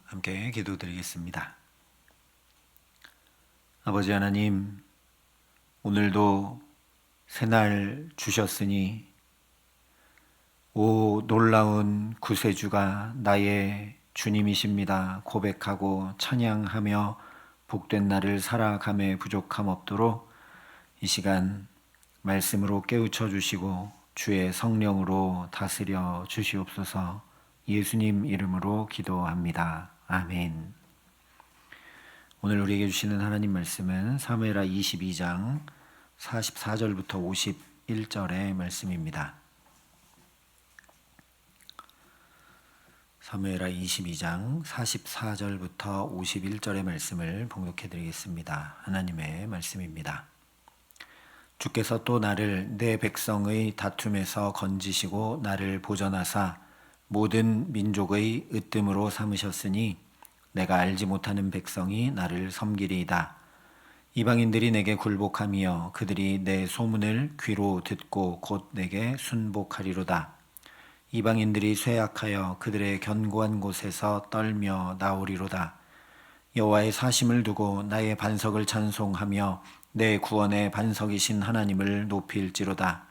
함께 기도드리겠습니다. 아버지 하나님, 오늘도 새날 주셨으니 오 놀라운 구세주가 나의 주님이십니다 고백하고 찬양하며 복된 날을 살아감에 부족함 없도록 이 시간 말씀으로 깨우쳐 주시고 주의 성령으로 다스려 주시옵소서. 예수님 이름으로 기도합니다. 아멘. 오늘 우리에게 주시는 하나님 말씀은 사무엘하 22장 44절부터 51절의 말씀입니다. 사무엘하 22장 44절부터 51절의 말씀을 봉독해 드리겠습니다. 하나님의 말씀입니다. 주께서 또 나를 내 백성의 다툼에서 건지시고 나를 보전하사 모든 민족의 으뜸으로 삼으셨으니 내가 알지 못하는 백성이 나를 섬기리이다. 이방인들이 내게 굴복하며 그들이 내 소문을 귀로 듣고 곧 내게 순복하리로다. 이방인들이 쇠약하여 그들의 견고한 곳에서 떨며 나오리로다. 여호와의 사심을 두고 나의 반석을 찬송하며 내 구원의 반석이신 하나님을 높일지로다.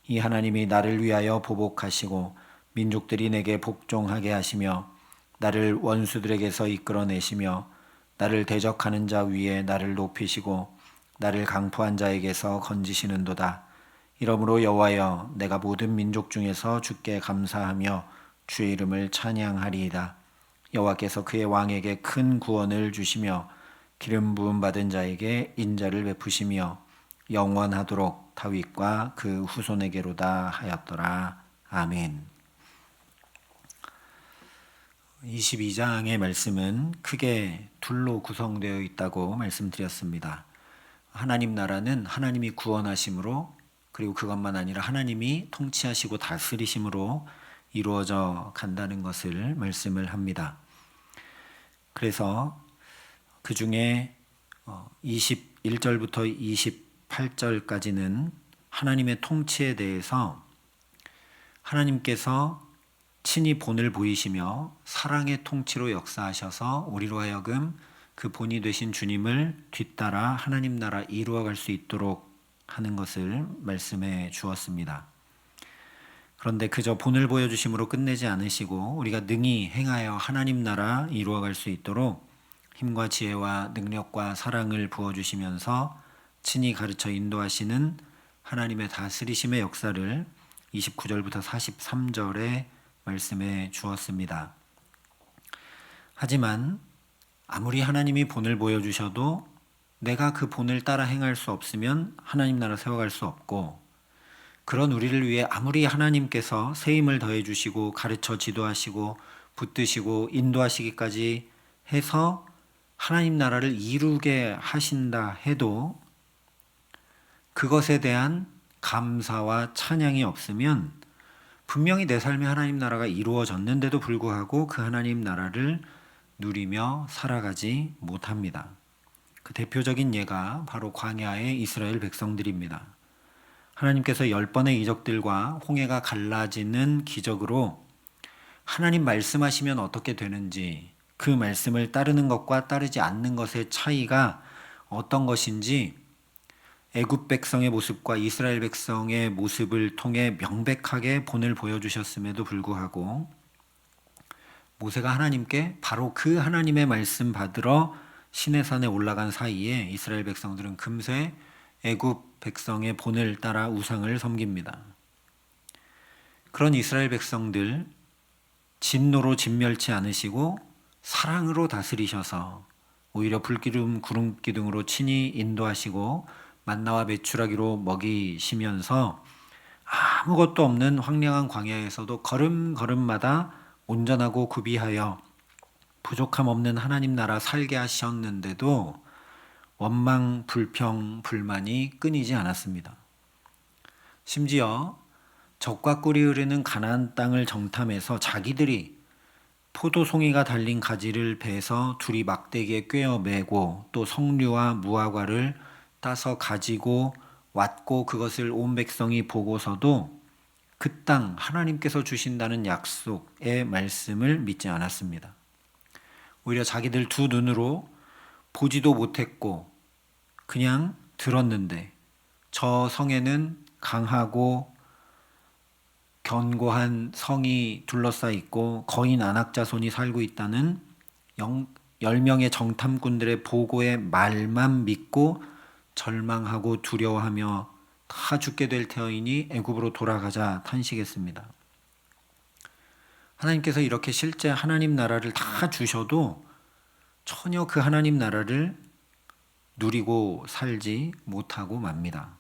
이 하나님이 나를 위하여 보복하시고 민족들이 내게 복종하게 하시며 나를 원수들에게서 이끌어내시며 나를 대적하는 자 위에 나를 높이시고 나를 강포한 자에게서 건지시는도다. 이러므로 여호와여, 내가 모든 민족 중에서 주께 감사하며 주의 이름을 찬양하리이다. 여호와께서 그의 왕에게 큰 구원을 주시며 기름 부음 받은 자에게 인자를 베푸시며 영원하도록 다윗과 그 후손에게로다 하였더라. 아멘. 22장의 말씀은 크게 둘로 구성되어 있다고 말씀드렸습니다. 하나님 나라는 하나님이 구원하심으로, 그리고 그것만 아니라 하나님이 통치하시고 다스리심으로 이루어져 간다는 것을 말씀을 합니다. 그래서 그 중에 21절부터 28절까지는 하나님의 통치에 대해서 하나님께서 친히 본을 보이시며 사랑의 통치로 역사하셔서 우리로 하여금 그 본이 되신 주님을 뒤따라 하나님 나라 이루어갈 수 있도록 하는 것을 말씀해 주었습니다. 그런데 그저 본을 보여주심으로 끝내지 않으시고 우리가 능히 행하여 하나님 나라 이루어갈 수 있도록 힘과 지혜와 능력과 사랑을 부어주시면서 친히 가르쳐 인도하시는 하나님의 다스리심의 역사를 29절부터 43절에 말씀해 주었습니다. 하지만 아무리 하나님이 본을 보여주셔도 내가 그 본을 따라 행할 수 없으면 하나님 나라 세워갈 수 없고, 그런 우리를 위해 아무리 하나님께서 새 힘을 더해 주시고 가르쳐 지도하시고 붙드시고 인도하시기까지 해서 하나님 나라를 이루게 하신다 해도 그것에 대한 감사와 찬양이 없으면 분명히 내 삶에 하나님 나라가 이루어졌는데도 불구하고 그 하나님 나라를 누리며 살아가지 못합니다. 그 대표적인 예가 바로 광야의 이스라엘 백성들입니다. 하나님께서 10번의 이적들과 홍해가 갈라지는 기적으로 하나님 말씀하시면 어떻게 되는지, 그 말씀을 따르는 것과 따르지 않는 것의 차이가 어떤 것인지 애굽 백성의 모습과 이스라엘 백성의 모습을 통해 명백하게 본을 보여주셨음에도 불구하고 모세가 하나님께 바로 그 하나님의 말씀 받으러 시내산에 올라간 사이에 이스라엘 백성들은 금세 애굽 백성의 본을 따라 우상을 섬깁니다. 그런 이스라엘 백성들 진노로 진멸치 않으시고 사랑으로 다스리셔서 오히려 불기둥 구름기둥으로 친히 인도하시고 만나와 메추라기로 먹이시면서 아무것도 없는 황량한 광야에서도 걸음걸음마다 온전하고 구비하여 부족함 없는 하나님 나라 살게 하셨는데도 원망, 불평, 불만이 끊이지 않았습니다. 심지어 적과 꿀이 흐르는 가나안 땅을 정탐해서 자기들이 포도송이가 달린 가지를 베서 둘이 막대기에 꿰어 매고 또 석류와 무화과를 따서 가지고 왔고 그것을 온 백성이 보고서도 그 땅 하나님께서 주신다는 약속의 말씀을 믿지 않았습니다. 오히려 자기들 두 눈으로 보지도 못했고 그냥 들었는데 저 성에는 강하고 견고한 성이 둘러싸여 있고 거인 안악자손이 살고 있다는 10명의 정탐꾼들의 보고의 말만 믿고 절망하고 두려워하며 다 죽게 될 터이니 애굽으로 돌아가자 탄식했습니다. 하나님께서 이렇게 실제 하나님 나라를 다 주셔도 전혀 그 하나님 나라를 누리고 살지 못하고 맙니다.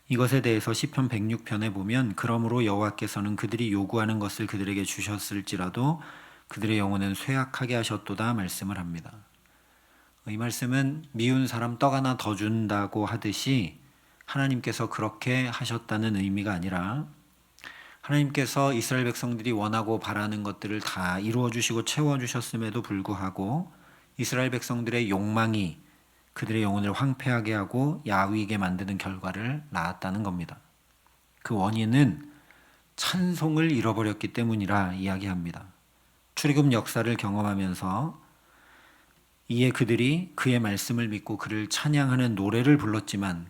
이것에 대해서 시편 106편에 보면 그러므로 여호와께서는 그들이 요구하는 것을 그들에게 주셨을지라도 그들의 영혼은 쇠약하게 하셨도다 말씀을 합니다. 이 말씀은 미운 사람 떡 하나 더 준다고 하듯이 하나님께서 그렇게 하셨다는 의미가 아니라 하나님께서 이스라엘 백성들이 원하고 바라는 것들을 다 이루어 주시고 채워 주셨음에도 불구하고 이스라엘 백성들의 욕망이 그들의 영혼을 황폐하게 하고 야위게 만드는 결과를 낳았다는 겁니다. 그 원인은 찬송을 잃어버렸기 때문이라 이야기합니다. 출애굽 역사를 경험하면서 이에 그들이 그의 말씀을 믿고 그를 찬양하는 노래를 불렀지만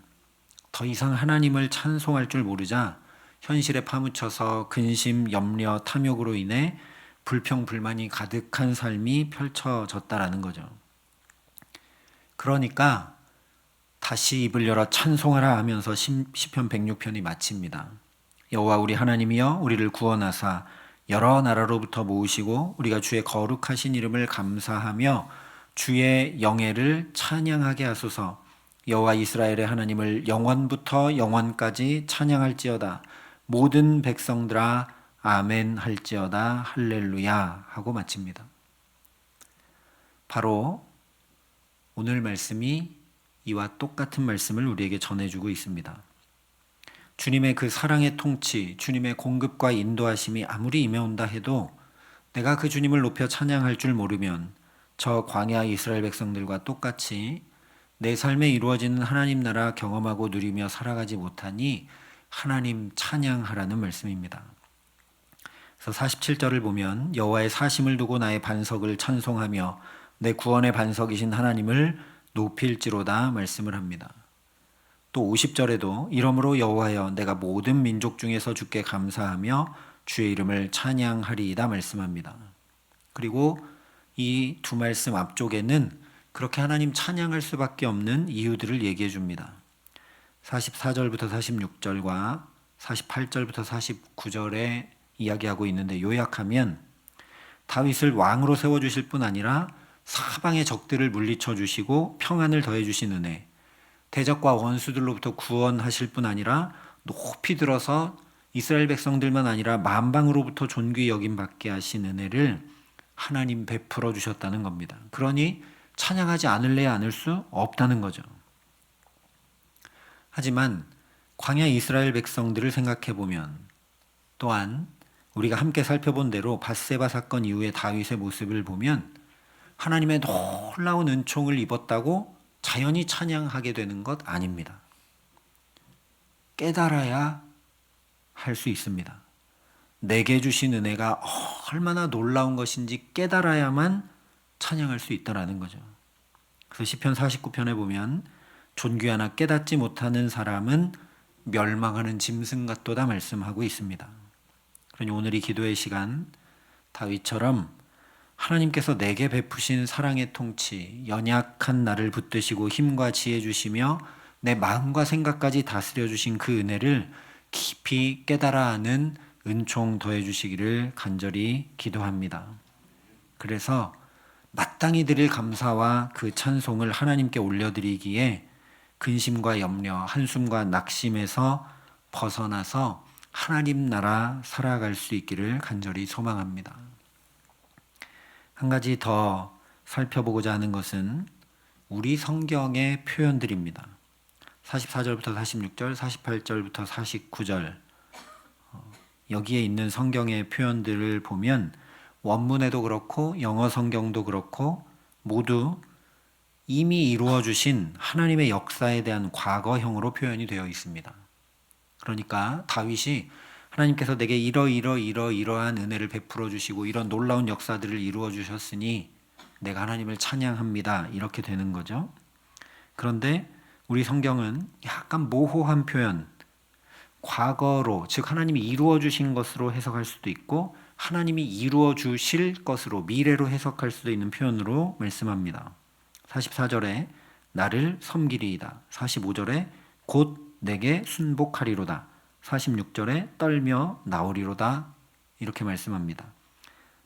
더 이상 하나님을 찬송할 줄 모르자 현실에 파묻혀서 근심, 염려, 탐욕으로 인해 불평, 불만이 가득한 삶이 펼쳐졌다라는 거죠. 그러니까 다시 입을 열어 찬송하라 하면서 시편 106편이 마칩니다. 여호와 우리 하나님이여 우리를 구원하사 여러 나라로부터 모으시고 우리가 주의 거룩하신 이름을 감사하며 주의 영예를 찬양하게 하소서. 여호와 이스라엘의 하나님을 영원부터 영원까지 찬양할지어다. 모든 백성들아 아멘 할지어다. 할렐루야 하고 마칩니다. 바로 오늘 말씀이 이와 똑같은 말씀을 우리에게 전해주고 있습니다. 주님의 그 사랑의 통치, 주님의 공급과 인도하심이 아무리 임해온다 해도 내가 그 주님을 높여 찬양할 줄 모르면 저 광야 이스라엘 백성들과 똑같이 내 삶에 이루어지는 하나님 나라 경험하고 누리며 살아가지 못하니 하나님 찬양하라는 말씀입니다. 그래서 47절을 보면 여호와의 사심을 두고 나의 반석을 찬송하며 내 구원의 반석이신 하나님을 높일지로다 말씀을 합니다. 또 50절에도 이러므로 여호와여 내가 모든 민족 중에서 주께 감사하며 주의 이름을 찬양하리이다 말씀합니다. 그리고 이 두 말씀 앞쪽에는 그렇게 하나님 찬양할 수밖에 없는 이유들을 얘기해 줍니다. 44절부터 46절과 48절부터 49절에 이야기하고 있는데 요약하면 다윗을 왕으로 세워주실 뿐 아니라 사방의 적들을 물리쳐 주시고 평안을 더해 주신 은혜, 대적과 원수들로부터 구원하실 뿐 아니라 높이 들어서 이스라엘 백성들만 아니라 만방으로부터 존귀 여김받게 하신 은혜를 하나님 베풀어 주셨다는 겁니다. 그러니 찬양하지 않을래야 않을 수 없다는 거죠. 하지만 광야 이스라엘 백성들을 생각해 보면 또한 우리가 함께 살펴본 대로 밧세바 사건 이후의 다윗의 모습을 보면 하나님의 놀라운 은총을 입었다고 자연히 찬양하게 되는 것 아닙니다. 깨달아야 할 수 있습니다. 내게 주신 은혜가 얼마나 놀라운 것인지 깨달아야만 찬양할 수 있다라는 거죠. 그래서 시편 49편에 보면 존귀하나 깨닫지 못하는 사람은 멸망하는 짐승 같도다 말씀하고 있습니다. 그러니 오늘 이 기도의 시간 다윗처럼 하나님께서 내게 베푸신 사랑의 통치, 연약한 나를 붙드시고 힘과 지혜 주시며 내 마음과 생각까지 다스려 주신 그 은혜를 깊이 깨달아 하는 은총 더해 주시기를 간절히 기도합니다. 그래서 마땅히 드릴 감사와 그 찬송을 하나님께 올려드리기에 근심과 염려, 한숨과 낙심에서 벗어나서 하나님 나라 살아갈 수 있기를 간절히 소망합니다. 한 가지 더 살펴보고자 하는 것은 우리 성경의 표현들입니다. 44절부터 46절, 48절부터 49절 여기에 있는 성경의 표현들을 보면 원문에도 그렇고 영어 성경도 그렇고 모두 이미 이루어 주신 하나님의 역사에 대한 과거형으로 표현이 되어 있습니다. 그러니까 다윗이 하나님께서 내게 이러한 은혜를 베풀어 주시고 이런 놀라운 역사들을 이루어 주셨으니 내가 하나님을 찬양합니다. 이렇게 되는 거죠. 그런데 우리 성경은 약간 모호한 표현, 과거로, 즉 하나님이 이루어 주신 것으로 해석할 수도 있고 하나님이 이루어 주실 것으로, 미래로 해석할 수도 있는 표현으로 말씀합니다. 44절에 나를 섬기리이다. 45절에 곧 내게 순복하리로다. 46절에 떨며 나오리로다. 이렇게 말씀합니다.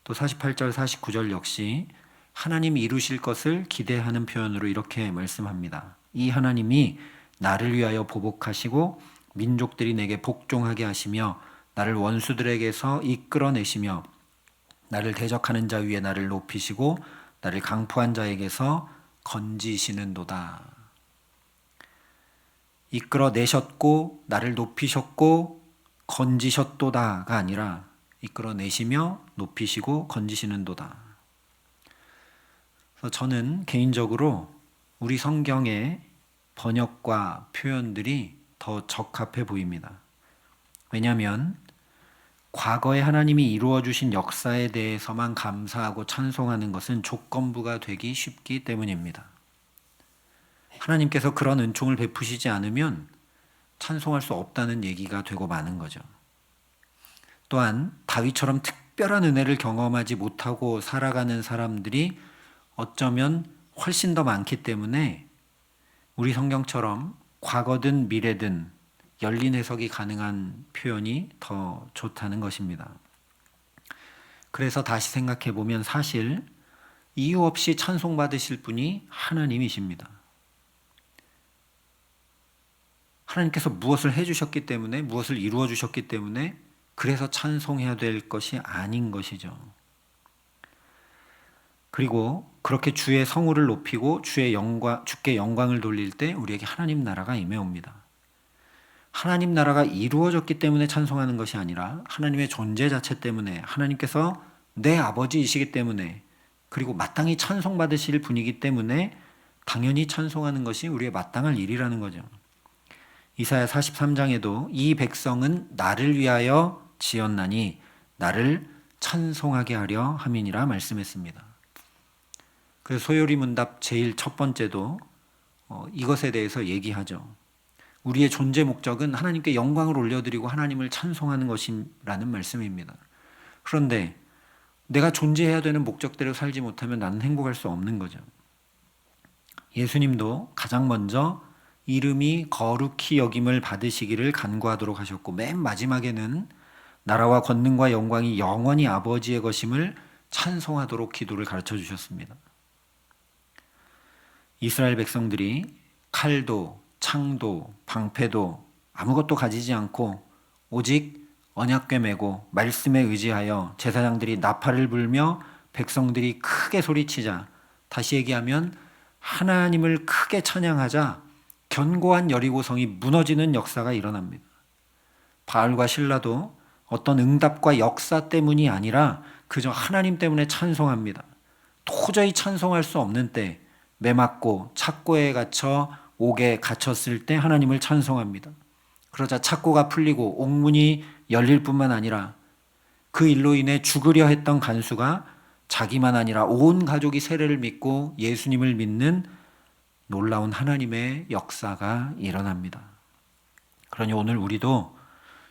또 48절, 49절 역시 하나님이 이루실 것을 기대하는 표현으로 이렇게 말씀합니다. 이 하나님이 나를 위하여 보복하시고 민족들이 내게 복종하게 하시며 나를 원수들에게서 이끌어내시며 나를 대적하는 자 위에 나를 높이시고 나를 강포한 자에게서 건지시는도다. 이끌어내셨고 나를 높이셨고 건지셨도다가 아니라 이끌어내시며 높이시고 건지시는도다. 그래서 저는 개인적으로 우리 성경의 번역과 표현들이 더 적합해 보입니다. 왜냐하면 과거에 하나님이 이루어 주신 역사에 대해서만 감사하고 찬송하는 것은 조건부가 되기 쉽기 때문입니다. 하나님께서 그런 은총을 베푸시지 않으면 찬송할 수 없다는 얘기가 되고 마는 거죠. 또한 다윗처럼 특별한 은혜를 경험하지 못하고 살아가는 사람들이 어쩌면 훨씬 더 많기 때문에 우리 성경처럼 과거든 미래든 열린 해석이 가능한 표현이 더 좋다는 것입니다. 그래서 다시 생각해 보면 사실 이유 없이 찬송받으실 분이 하나님이십니다. 하나님께서 무엇을 해주셨기 때문에, 무엇을 이루어 주셨기 때문에 그래서 찬송해야 될 것이 아닌 것이죠. 그리고 그렇게 주의 성호를 높이고 주께 영광을 돌릴 때 우리에게 하나님 나라가 임해옵니다. 하나님 나라가 이루어졌기 때문에 찬송하는 것이 아니라 하나님의 존재 자체 때문에, 하나님께서 내 아버지이시기 때문에, 그리고 마땅히 찬송받으실 분이기 때문에 당연히 찬송하는 것이 우리의 마땅할 일이라는 거죠. 이사야 43장에도 이 백성은 나를 위하여 지었나니 나를 찬송하게 하려 함이니라 말씀했습니다. 그래서 소요리 문답 제일 첫 번째도 이것에 대해서 얘기하죠. 우리의 존재 목적은 하나님께 영광을 올려드리고 하나님을 찬송하는 것이라는 말씀입니다. 그런데 내가 존재해야 되는 목적대로 살지 못하면 나는 행복할 수 없는 거죠. 예수님도 가장 먼저 이름이 거룩히 여김을 받으시기를 간구하도록 하셨고, 맨 마지막에는 나라와 권능과 영광이 영원히 아버지의 것임을 찬송하도록 기도를 가르쳐 주셨습니다. 이스라엘 백성들이 칼도 창도 방패도 아무것도 가지지 않고 오직 언약궤 메고 말씀에 의지하여 제사장들이 나팔을 불며 백성들이 크게 소리치자, 다시 얘기하면 하나님을 크게 찬양하자 견고한 여리고성이 무너지는 역사가 일어납니다. 바알과 실라도 어떤 응답과 역사 때문이 아니라 그저 하나님 때문에 찬송합니다. 도저히 찬송할 수 없는 때, 매맞고 착고에 갇혀 옥에 갇혔을 때 하나님을 찬송합니다. 그러자 착고가 풀리고 옥문이 열릴 뿐만 아니라 그 일로 인해 죽으려 했던 간수가 자기만 아니라 온 가족이 세례를 믿고 예수님을 믿는 놀라운 하나님의 역사가 일어납니다. 그러니 오늘 우리도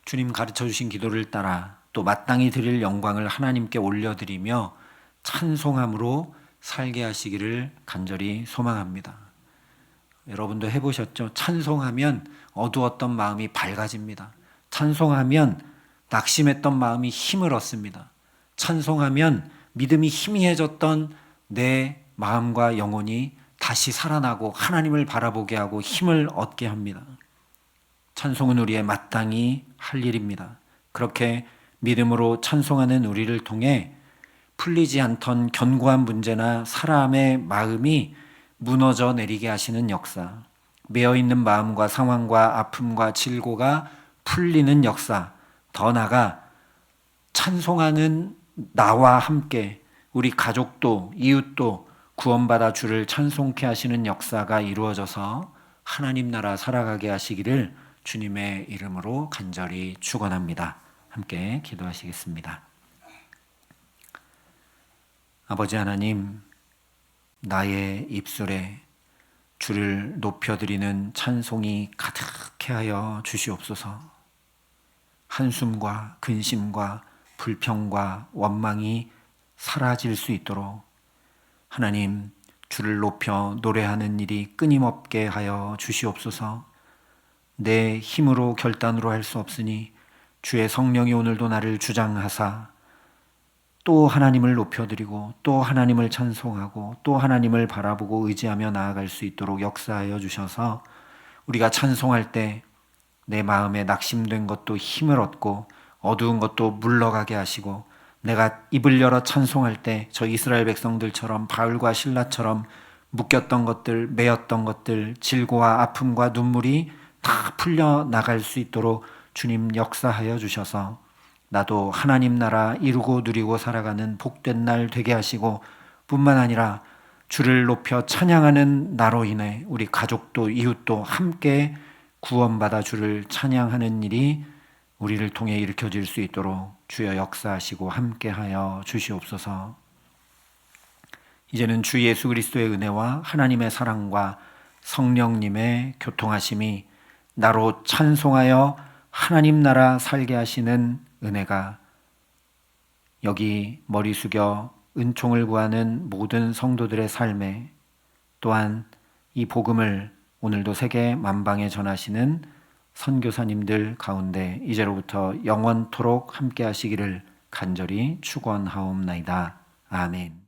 주님 가르쳐 주신 기도를 따라 또 마땅히 드릴 영광을 하나님께 올려드리며 찬송함으로 살게 하시기를 간절히 소망합니다. 여러분도 해보셨죠? 찬송하면 어두웠던 마음이 밝아집니다. 찬송하면 낙심했던 마음이 힘을 얻습니다. 찬송하면 믿음이 희미해졌던 내 마음과 영혼이 다시 살아나고 하나님을 바라보게 하고 힘을 얻게 합니다. 찬송은 우리의 마땅히 할 일입니다. 그렇게 믿음으로 찬송하는 우리를 통해 풀리지 않던 견고한 문제나 사람의 마음이 무너져 내리게 하시는 역사, 매어있는 마음과 상황과 아픔과 질고가 풀리는 역사, 더 나아가 찬송하는 나와 함께 우리 가족도 이웃도 구원받아 주를 찬송케 하시는 역사가 이루어져서 하나님 나라 살아가게 하시기를 주님의 이름으로 간절히 축원합니다. 함께 기도하시겠습니다. 아버지 하나님, 나의 입술에 주를 높여드리는 찬송이 가득해 하여 주시옵소서. 한숨과 근심과 불평과 원망이 사라질 수 있도록 하나님 주를 높여 노래하는 일이 끊임없게 하여 주시옵소서. 내 힘으로 결단으로 할 수 없으니 주의 성령이 오늘도 나를 주장하사 또 하나님을 높여드리고 또 하나님을 찬송하고 또 하나님을 바라보고 의지하며 나아갈 수 있도록 역사하여 주셔서 우리가 찬송할 때 내 마음에 낙심된 것도 힘을 얻고 어두운 것도 물러가게 하시고 내가 입을 열어 찬송할 때 저 이스라엘 백성들처럼 바울과 실라처럼 묶였던 것들, 매였던 것들, 질고와 아픔과 눈물이 다 풀려나갈 수 있도록 주님 역사하여 주셔서 나도 하나님 나라 이루고 누리고 살아가는 복된 날 되게 하시고 뿐만 아니라 주를 높여 찬양하는 나로 인해 우리 가족도 이웃도 함께 구원받아 주를 찬양하는 일이 우리를 통해 일으켜질 수 있도록 주여 역사하시고 함께하여 주시옵소서. 이제는 주 예수 그리스도의 은혜와 하나님의 사랑과 성령님의 교통하심이 나로 찬송하여 하나님 나라 살게 하시는 은혜가 여기 머리 숙여 은총을 구하는 모든 성도들의 삶에 또한 이 복음을 오늘도 세계 만방에 전하시는 선교사님들 가운데 이제로부터 영원토록 함께 하시기를 간절히 축원하옵나이다. 아멘.